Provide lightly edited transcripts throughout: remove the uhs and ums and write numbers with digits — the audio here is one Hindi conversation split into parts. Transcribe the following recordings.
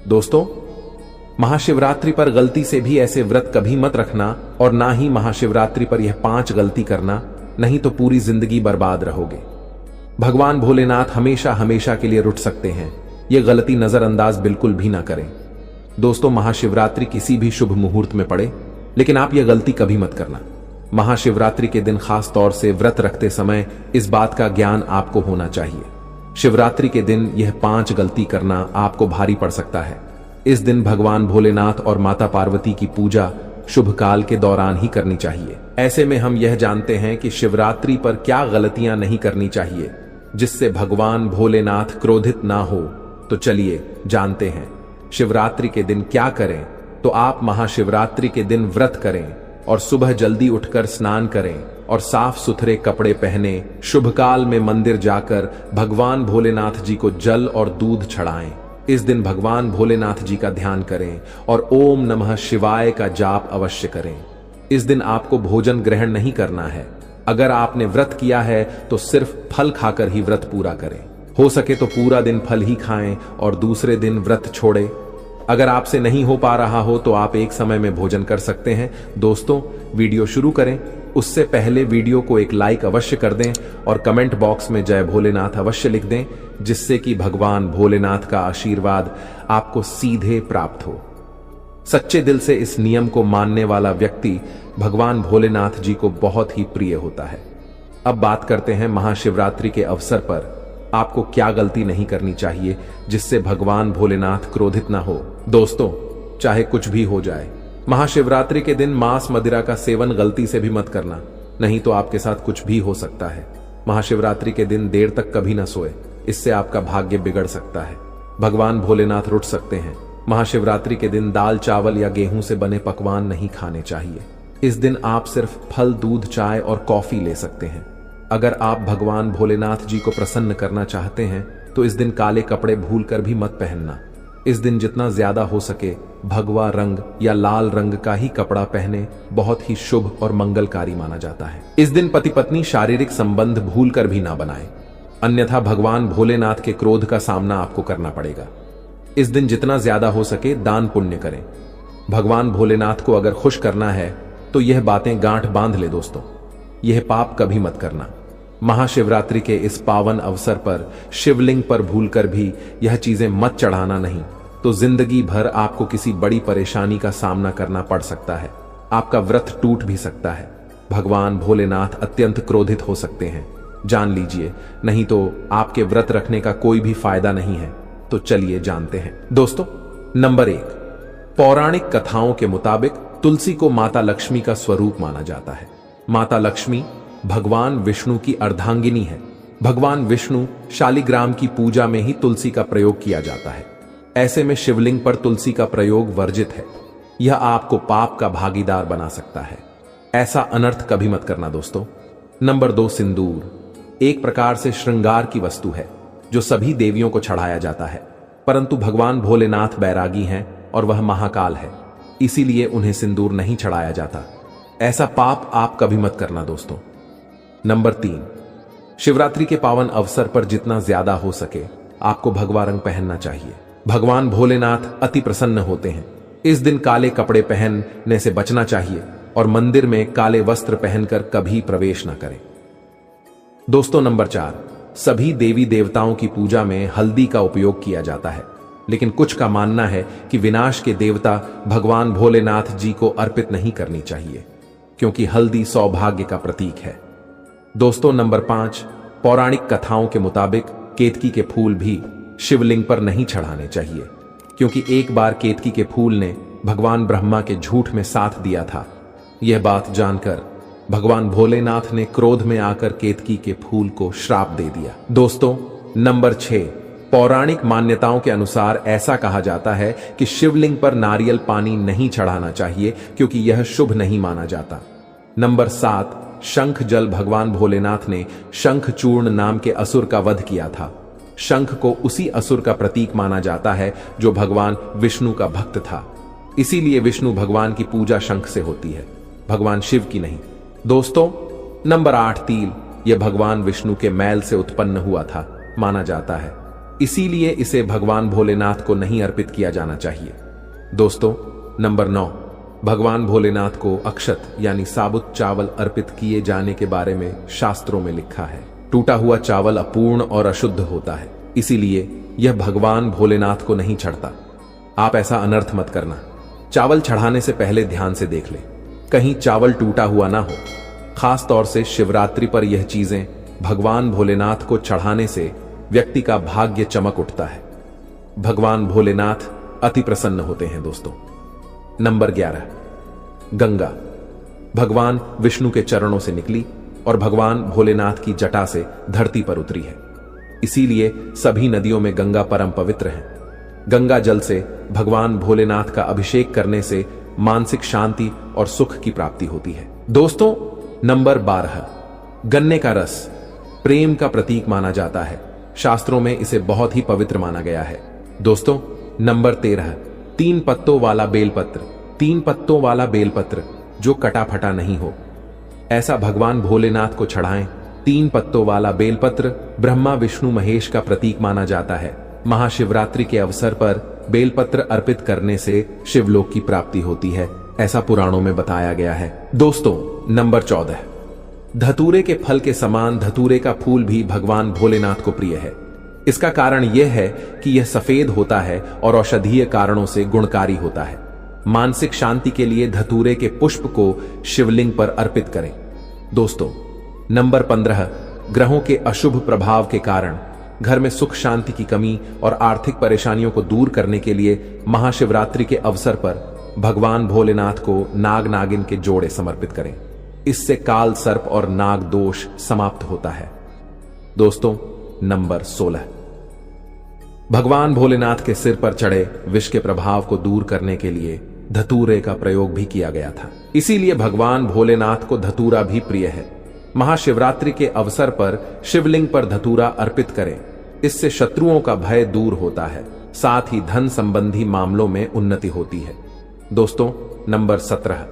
दोस्तों, महाशिवरात्रि पर गलती से भी ऐसे व्रत कभी मत रखना और ना ही महाशिवरात्रि पर यह 5 गलती करना, नहीं तो पूरी जिंदगी बर्बाद रहोगे। भगवान भोलेनाथ हमेशा हमेशा के लिए रुठ सकते हैं। यह गलती नजरअंदाज बिल्कुल भी ना करें। दोस्तों, महाशिवरात्रि किसी भी शुभ मुहूर्त में पड़े, लेकिन आप यह गलती कभी मत करना। महाशिवरात्रि के दिन खास तौर से व्रत रखते समय इस बात का ज्ञान आपको होना चाहिए। शिवरात्रि के दिन यह 5 गलती करना आपको भारी पड़ सकता है। इस दिन भगवान भोलेनाथ और माता पार्वती की पूजा शुभ काल के दौरान ही करनी चाहिए। ऐसे में हम यह जानते हैं कि शिवरात्रि पर क्या गलतियां नहीं करनी चाहिए जिससे भगवान भोलेनाथ क्रोधित ना हो। तो चलिए जानते हैं शिवरात्रि के दिन क्या करें। तो आप महाशिवरात्रि के दिन व्रत करें और सुबह जल्दी उठकर स्नान करें और साफ सुथरे कपड़े पहने शुभ काल में मंदिर जाकर भगवान भोलेनाथ जी को जल और दूध चढ़ाएं। इस दिन भगवान भोलेनाथ जी का ध्यान करें और ओम नमः शिवाय का जाप अवश्य करें। इस दिन आपको भोजन ग्रहण नहीं करना है। अगर आपने व्रत किया है तो सिर्फ फल खाकर ही व्रत पूरा करें। हो सके तो पूरा दिन फल ही खाएं और दूसरे दिन व्रत छोड़ें। अगर आपसे नहीं हो पा रहा हो तो आप एक समय में भोजन कर सकते हैं। दोस्तों, वीडियो शुरू करें उससे पहले वीडियो को एक लाइक अवश्य कर दें और कमेंट बॉक्स में जय भोलेनाथ अवश्य लिख दें, जिससे कि भगवान भोलेनाथ का आशीर्वाद आपको सीधे प्राप्त हो। सच्चे दिल से इस नियम को मानने वाला व्यक्ति भगवान भोलेनाथ जी को बहुत ही प्रिय होता है। अब बात करते हैं महाशिवरात्रि के अवसर पर आपको क्या गलती नहीं करनी चाहिए जिससे भगवान भोलेनाथ क्रोधित ना हो। दोस्तों, चाहे कुछ भी हो जाए, महाशिवरात्रि के दिन मांस मदिरा का सेवन गलती से भी मत करना, नहीं तो आपके साथ कुछ भी हो सकता है। महाशिवरात्रि के दिन देर तक कभी ना सोए, इससे आपका भाग्य बिगड़ सकता है। भगवान भोलेनाथ रुठ सकते हैं। महाशिवरात्रि के दिन दाल चावल या गेहूं से बने पकवान नहीं खाने चाहिए। इस दिन आप सिर्फ फल, दूध, चाय और कॉफी ले सकते हैं। अगर आप भगवान भोलेनाथ जी को प्रसन्न करना चाहते हैं तो इस दिन काले कपड़े भूलकर भी मत पहनना। इस दिन जितना ज्यादा हो सके भगवा रंग या लाल रंग का ही कपड़ा पहने, बहुत ही शुभ और मंगलकारी माना जाता है। इस दिन पति पत्नी शारीरिक संबंध भूलकर भी ना बनाएं, अन्यथा भगवान भोलेनाथ के क्रोध का सामना आपको करना पड़ेगा। इस दिन जितना ज्यादा हो सके दान पुण्य करें। भगवान भोलेनाथ को अगर खुश करना है तो यह बातें गांठ बांध ले। दोस्तों, यह पाप कभी मत करना। महाशिवरात्रि के इस पावन अवसर पर शिवलिंग पर भूलकर भी यह चीजें मत चढ़ाना, नहीं तो जिंदगी भर आपको किसी बड़ी परेशानी का सामना करना पड़ सकता है। आपका व्रत टूट भी सकता है। भगवान भोलेनाथ अत्यंत क्रोधित हो सकते हैं, जान लीजिए, नहीं तो आपके व्रत रखने का कोई भी फायदा नहीं है। तो चलिए जानते हैं। दोस्तों, नंबर 1, पौराणिक कथाओं के मुताबिक तुलसी को माता लक्ष्मी का स्वरूप माना जाता है। माता लक्ष्मी भगवान विष्णु की अर्धांगिनी है। भगवान विष्णु शालिग्राम की पूजा में ही तुलसी का प्रयोग किया जाता है। ऐसे में शिवलिंग पर तुलसी का प्रयोग वर्जित है। यह आपको पाप का भागीदार बना सकता है। ऐसा अनर्थ कभी मत करना। दोस्तों, नंबर 2, सिंदूर एक प्रकार से श्रृंगार की वस्तु है जो सभी देवियों को चढ़ाया जाता है, परंतु भगवान भोलेनाथ बैरागी हैं और वह महाकाल है, इसीलिए उन्हें सिंदूर नहीं चढ़ाया जाता। ऐसा पाप आप कभी मत करना। दोस्तों, नंबर 3, शिवरात्रि के पावन अवसर पर जितना ज्यादा हो सके आपको भगवा रंग पहनना चाहिए। भगवान भोलेनाथ अति प्रसन्न होते हैं। इस दिन काले कपड़े पहनने से बचना चाहिए और मंदिर में काले वस्त्र पहनकर कभी प्रवेश न करें। दोस्तों, नंबर 4, सभी देवी देवताओं की पूजा में हल्दी का उपयोग किया जाता है, लेकिन कुछ का मानना है कि विनाश के देवता भगवान भोलेनाथ जी को अर्पित नहीं करनी चाहिए, क्योंकि हल्दी सौभाग्य का प्रतीक है। दोस्तों, नंबर 5, पौराणिक कथाओं के मुताबिक केतकी के फूल भी शिवलिंग पर नहीं चढ़ाने चाहिए, क्योंकि एक बार केतकी के फूल ने भगवान ब्रह्मा के झूठ में साथ दिया था। यह बात जानकर भगवान भोलेनाथ ने क्रोध में आकर केतकी के फूल को श्राप दे दिया। दोस्तों, नंबर 6, पौराणिक मान्यताओं के अनुसार ऐसा कहा जाता है कि शिवलिंग पर नारियल पानी नहीं चढ़ाना चाहिए, क्योंकि यह शुभ नहीं माना जाता। नंबर 7, शंख जल भगवान भोलेनाथ ने शंखचूर्ण नाम के असुर का वध किया था। शंख को उसी असुर का प्रतीक माना जाता है जो भगवान विष्णु का भक्त था, इसीलिए विष्णु भगवान की पूजा शंख से होती है, भगवान शिव की नहीं। दोस्तों, नंबर 8, तिल यह भगवान विष्णु के मैल से उत्पन्न हुआ था, माना जाता है। इसीलिए इसे भगवान भोलेनाथ को नहीं अर्पित किया जाना चाहिए। दोस्तों, नंबर 9, भगवान भोलेनाथ को अक्षत यानी साबुत चावल अर्पित किए जाने के बारे में शास्त्रों में लिखा है। टूटा हुआ चावल अपूर्ण और अशुद्ध होता है, इसीलिए यह भगवान भोलेनाथ को नहीं चढ़ता। आप ऐसा अनर्थ मत करना। चावल चढ़ाने से पहले ध्यान से देख ले, कहीं चावल टूटा हुआ ना हो। खास तौर से शिवरात्रि पर यह चीजें भगवान भोलेनाथ को चढ़ाने से व्यक्ति का भाग्य चमक उठता है। भगवान भोलेनाथ अति प्रसन्न होते हैं। दोस्तों, नंबर 11, गंगा भगवान विष्णु के चरणों से निकली और भगवान भोलेनाथ की जटा से धरती पर उतरी है। इसीलिए सभी नदियों में गंगा परम पवित्र है। गंगा जल से भगवान भोलेनाथ का अभिषेक करने से मानसिक शांति और सुख की प्राप्ति होती है। दोस्तों, नंबर 12, गन्ने का रस प्रेम का प्रतीक माना जाता है। शास्त्रों में इसे बहुत ही पवित्र माना गया है। दोस्तों, नंबर 13, 3 पत्तों वाला बेलपत्र। 3 पत्तों वाला बेलपत्र जो कटा फटा नहीं हो, ऐसा भगवान भोलेनाथ को चढ़ाएं। 3 पत्तों वाला बेलपत्र ब्रह्मा विष्णु महेश का प्रतीक माना जाता है। महाशिवरात्रि के अवसर पर बेलपत्र अर्पित करने से शिवलोक की प्राप्ति होती है, ऐसा पुराणों में बताया गया है। दोस्तों, नंबर 14, धतूरे के फल के समान धतूरे का फूल भी भगवान भोलेनाथ को प्रिय है। इसका कारण यह है कि यह सफेद होता है और औषधीय कारणों से गुणकारी होता है। मानसिक शांति के लिए धतूरे के पुष्प को शिवलिंग पर अर्पित करें। दोस्तों, नंबर 15, ग्रहों के अशुभ प्रभाव के कारण घर में सुख शांति की कमी और आर्थिक परेशानियों को दूर करने के लिए महाशिवरात्रि के अवसर पर भगवान भोलेनाथ को नाग नागिन के जोड़े समर्पित करें। इससे काल सर्प और नाग दोष समाप्त होता है। दोस्तों, नंबर 16, भगवान भोलेनाथ के सिर पर चढ़े विष के प्रभाव को दूर करने के लिए धतूरे का प्रयोग भी किया गया था। इसीलिए भगवान भोलेनाथ को धतूरा भी प्रिय है। महाशिवरात्रि के अवसर पर शिवलिंग पर धतूरा अर्पित करें। इससे शत्रुओं का भय दूर होता है, साथ ही धन संबंधी मामलों में उन्नति होती है। दोस्तों, नंबर 17,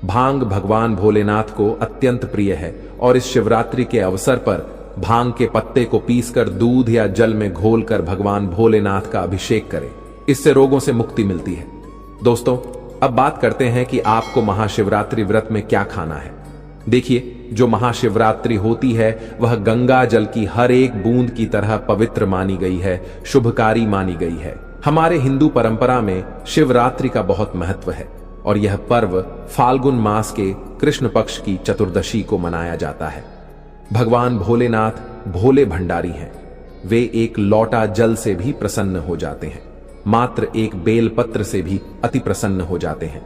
भांग भगवान भोलेनाथ को अत्यंत प्रिय है और इस शिवरात्रि के अवसर पर भांग के पत्ते को पीसकर दूध या जल में घोलकर भगवान भोलेनाथ का अभिषेक करें। इससे रोगों से मुक्ति मिलती है। दोस्तों, अब बात करते हैं कि आपको महाशिवरात्रि व्रत में क्या खाना है। देखिए, जो महाशिवरात्रि होती है वह गंगा जल की हर एक बूंद की तरह पवित्र मानी गई है, शुभकारी मानी गई है। हमारे हिंदू परंपरा में शिवरात्रि का बहुत महत्व है और यह पर्व फाल्गुन मास के कृष्ण पक्ष की चतुर्दशी को मनाया जाता है। भगवान भोलेनाथ भोले भंडारी हैं। वे एक लौटा जल से भी प्रसन्न हो जाते हैं, मात्र एक बेलपत्र से भी अति प्रसन्न हो जाते हैं।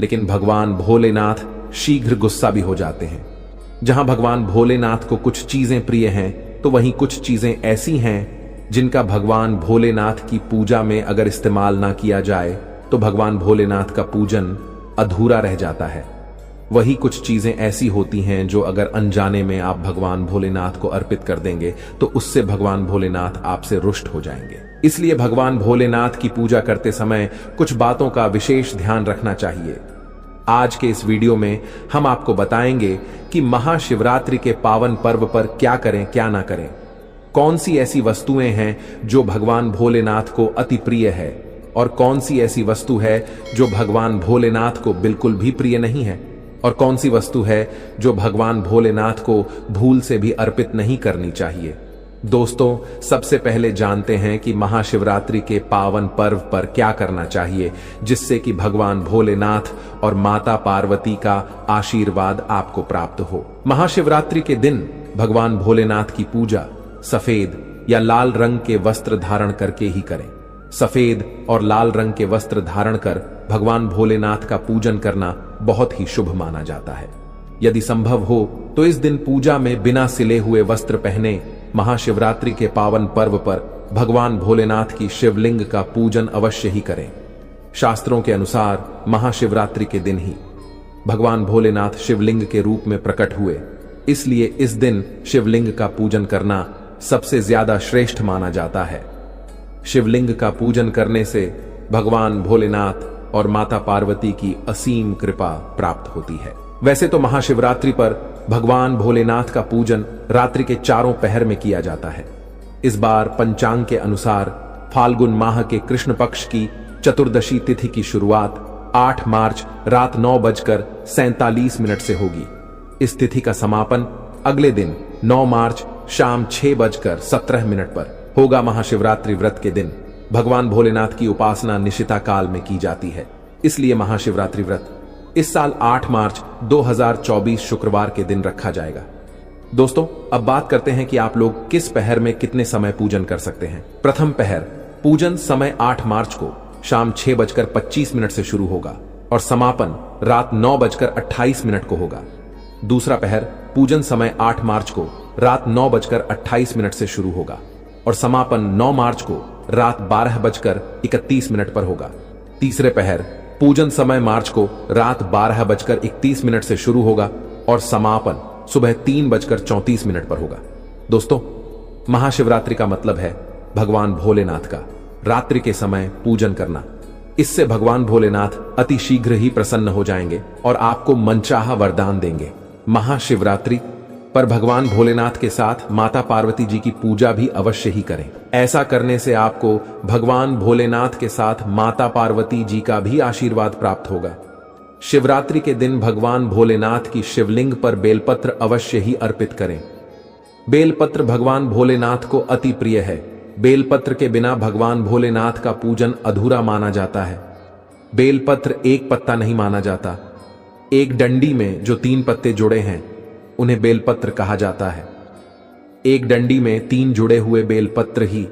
लेकिन भगवान भोलेनाथ शीघ्र गुस्सा भी हो जाते हैं। जहां भगवान भोलेनाथ को कुछ चीजें प्रिय हैं, तो वहीं कुछ चीजें ऐसी हैं जिनका भगवान भोलेनाथ की पूजा में अगर इस्तेमाल ना किया जाए तो भगवान भोलेनाथ का पूजन अधूरा रह जाता है। वही कुछ चीजें ऐसी होती हैं जो अगर अनजाने में आप भगवान भोलेनाथ को अर्पित कर देंगे तो उससे भगवान भोलेनाथ आपसे रुष्ट हो जाएंगे। इसलिए भगवान भोलेनाथ की पूजा करते समय कुछ बातों का विशेष ध्यान रखना चाहिए। आज के इस वीडियो में हम आपको बताएंगे कि महाशिवरात्रि के पावन पर्व पर क्या करें क्या ना करें, कौन सी ऐसी वस्तुएं हैं जो भगवान भोलेनाथ को अति प्रिय है और कौन सी ऐसी वस्तु है जो भगवान भोलेनाथ को बिल्कुल भी प्रिय नहीं है और कौन सी वस्तु है जो भगवान भोलेनाथ को भूल से भी अर्पित नहीं करनी चाहिए। दोस्तों, सबसे पहले जानते हैं कि महाशिवरात्रि के पावन पर्व पर क्या करना चाहिए जिससे कि भगवान भोलेनाथ और माता पार्वती का आशीर्वाद आपको प्राप्त हो। महाशिवरात्रि के दिन भगवान भोलेनाथ की पूजा सफेद या लाल रंग के वस्त्र धारण करके ही करें। सफेद और लाल रंग के वस्त्र धारण कर भगवान भोलेनाथ का पूजन करना बहुत ही शुभ माना जाता है। यदि संभव हो तो इस दिन पूजा में बिना सिले हुए वस्त्र पहने महाशिवरात्रि के पावन पर्व पर भगवान भोलेनाथ की शिवलिंग का पूजन अवश्य ही करें। शास्त्रों के अनुसार महाशिवरात्रि के दिन ही भगवान भोलेनाथ शिवलिंग के रूप में प्रकट हुए, इसलिए इस दिन शिवलिंग का पूजन करना सबसे ज्यादा श्रेष्ठ माना जाता है। शिवलिंग का पूजन करने से भगवान भोलेनाथ और माता पार्वती की असीम कृपा प्राप्त होती है। वैसे तो महाशिवरात्रि पर भगवान भोलेनाथ का पूजन रात्रि के चारों पहर में किया जाता है, इस बार पंचांग के अनुसार फाल्गुन माह के कृष्ण पक्ष की चतुर्दशी तिथि की शुरुआत 8 मार्च रात 9:47 से होगी। इस तिथि का समापन अगले दिन 9 मार्च शाम 6:17 पर होगा। महाशिवरात्रि व्रत के दिन भगवान भोलेनाथ की उपासना निशिता काल में की जाती है, इसलिए महाशिवरात्रि व्रत इस साल 8 मार्च 2024 शुक्रवार के दिन रखा जाएगा। दोस्तों, अब बात करते हैं कि आप लोग किस पहर में कितने समय पूजन कर सकते हैं। प्रथम पहर पूजन समय 8 मार्च को शाम 6:25 से शुरू होगा और समापन रात 9:28 को होगा। दूसरा पहर पूजन समय 8 मार्च को रात 9:28 से शुरू होगा और समापन 9 मार्च को रात 12:31 पर होगा। तीसरे पहर पूजन समय मार्च को रात 12:31 से शुरू होगा और समापन सुबह 3:34 पर होगा। दोस्तों, महाशिवरात्रि का मतलब है भगवान भोलेनाथ का रात्रि के समय पूजन करना। इससे भगवान भोलेनाथ अति शीघ्र ही प्रसन्न हो जाएंगे और आपको मनचाहा वरदान देंगे। महाशिवरात्रि पर भगवान भोलेनाथ के साथ माता पार्वती जी की पूजा भी अवश्य ही करें। ऐसा करने से आपको भगवान भोलेनाथ के साथ माता पार्वती जी का भी आशीर्वाद प्राप्त होगा। शिवरात्रि के दिन भगवान भोलेनाथ की शिवलिंग पर बेलपत्र अवश्य ही अर्पित करें। बेलपत्र भगवान भोलेनाथ को अति प्रिय है। बेलपत्र के बिना भगवान भोलेनाथ का पूजन अधूरा माना जाता है। बेलपत्र एक पत्ता नहीं माना जाता। एक डंडी में जो 3 पत्ते जुड़े हैं उन्हें बेलपत्र कहा जाता है। एक डंडी में 3 जुड़े हुए बेलपत्र ही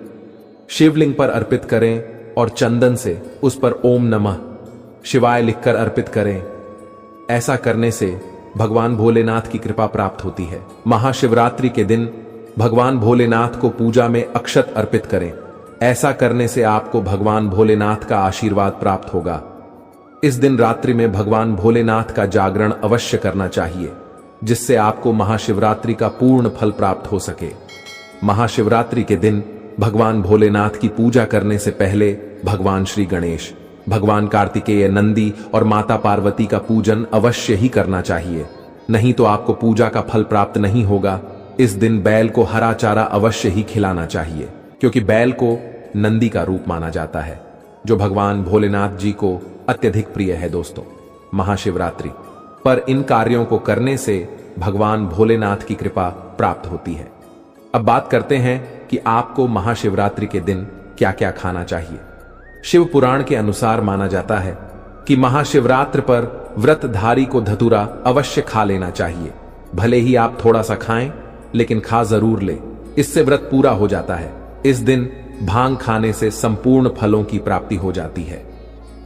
शिवलिंग पर अर्पित करें और चंदन से उस पर ओम नमः शिवाय लिखकर अर्पित करें। ऐसा करने से भगवान भोलेनाथ की कृपा प्राप्त होती है। महाशिवरात्रि के दिन भगवान भोलेनाथ को पूजा में अक्षत अर्पित करें। ऐसा करने से आपको भगवान भोलेनाथ का आशीर्वाद प्राप्त होगा। इस दिन रात्रि में भगवान भोलेनाथ का जागरण अवश्य करना चाहिए, जिससे आपको महाशिवरात्रि का पूर्ण फल प्राप्त हो सके। महाशिवरात्रि के दिन भगवान भोलेनाथ की पूजा करने से पहले भगवान श्री गणेश, भगवान कार्तिकेय, नंदी और माता पार्वती का पूजन अवश्य ही करना चाहिए, नहीं तो आपको पूजा का फल प्राप्त नहीं होगा। इस दिन बैल को हरा चारा अवश्य ही खिलाना चाहिए, क्योंकि बैल को नंदी का रूप माना जाता है, जो भगवान भोलेनाथ जी को अत्यधिक प्रिय है। दोस्तों, महाशिवरात्रि पर इन कार्यों को करने से भगवान भोलेनाथ की कृपा प्राप्त होती है। अब बात करते हैं कि आपको महाशिवरात्रि के दिन क्या क्या खाना चाहिए। शिव पुराण के अनुसार माना जाता है कि महाशिवरात्रि पर व्रतधारी को धतूरा अवश्य खा लेना चाहिए। भले ही आप थोड़ा सा खाएं, लेकिन खा जरूर ले, इससे व्रत पूरा हो जाता है। इस दिन भांग खाने से संपूर्ण फलों की प्राप्ति हो जाती है।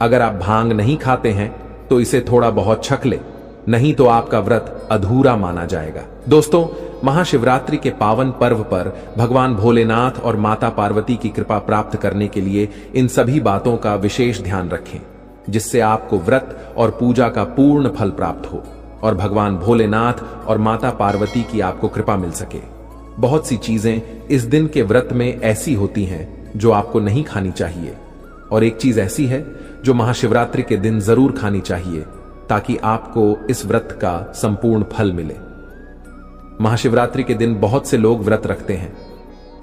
अगर आप भांग नहीं खाते हैं तो इसे थोड़ा बहुत छक ले, नहीं तो आपका व्रत अधूरा माना जाएगा। दोस्तों, महाशिवरात्रि के पावन पर्व पर भगवान भोलेनाथ और माता पार्वती की कृपा प्राप्त करने के लिए इन सभी बातों का विशेष ध्यान रखें, जिससे आपको व्रत और पूजा का पूर्ण फल प्राप्त हो और भगवान भोलेनाथ और माता पार्वती की आपको कृपा मिल सके। बहुत सी चीजें इस दिन के व्रत में ऐसी होती हैं जो आपको नहीं खानी चाहिए, और एक चीज ऐसी है जो महाशिवरात्रि के दिन जरूर खानी चाहिए, ताकि आपको इस व्रत का संपूर्ण फल मिले। महाशिवरात्रि के दिन बहुत से लोग व्रत रखते हैं।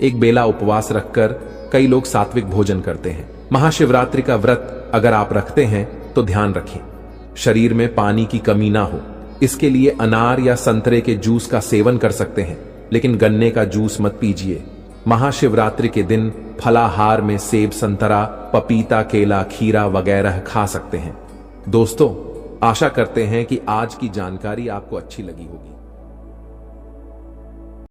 एक बेला उपवास रखकर कई लोग सात्विक भोजन करते हैं। महाशिवरात्रि का व्रत अगर आप रखते हैं तो ध्यान रखें, शरीर में पानी की कमी ना हो। इसके लिए अनार या संतरे के जूस का सेवन कर सकते हैं, लेकिन गन्ने का जूस मत पीजिए। महाशिवरात्रि के दिन फलाहार में सेब, संतरा, पपीता, केला, खीरा वगैरह खा सकते हैं। दोस्तों, आशा करते हैं कि आज की जानकारी आपको अच्छी लगी होगी।